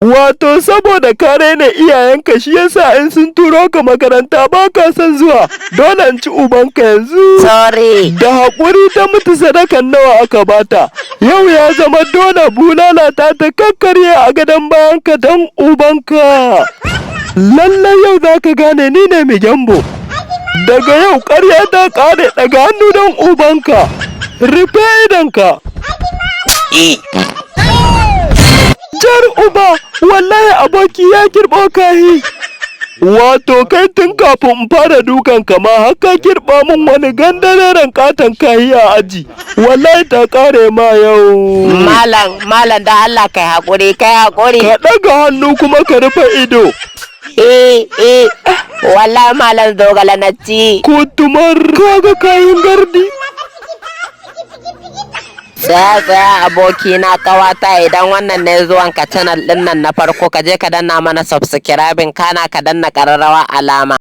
Wato saboda ka raina iyayenka shi yasa in sun turo ka makaranta ba ka son zuwa. Dole in ci ubanka yanzu. Sorry. Da haƙuri ta mutu sadakan nawa aka bata. Yau ya zama dole bulala ta kakkarye a gadon bayanka don ubanka. Lallai yau za ka gane ni ne mai gyambo. Daga yau ƙarya ta ƙare, daga hannu don ubanka. Rufe idonka. Jar uba, wallahi aboki ya kirɓo kahi. Wato kai tun kafin in fara dukan kama haka kirɓa min wani gandaren katon kahi a aji. Wallahi ta ƙare ma yau. Malam da Allah kai haƙuri. Ka ɗaga hannu kuma ka rufe ido. Wallahi malam zogale na ci. Kutumar kaga kayan gardi. Tsaya abokina kawata, idan wannan ne zuwan ka channel din nan na farko, ka je ka danna mana subscribing kana ka danna ƙararrawa alama.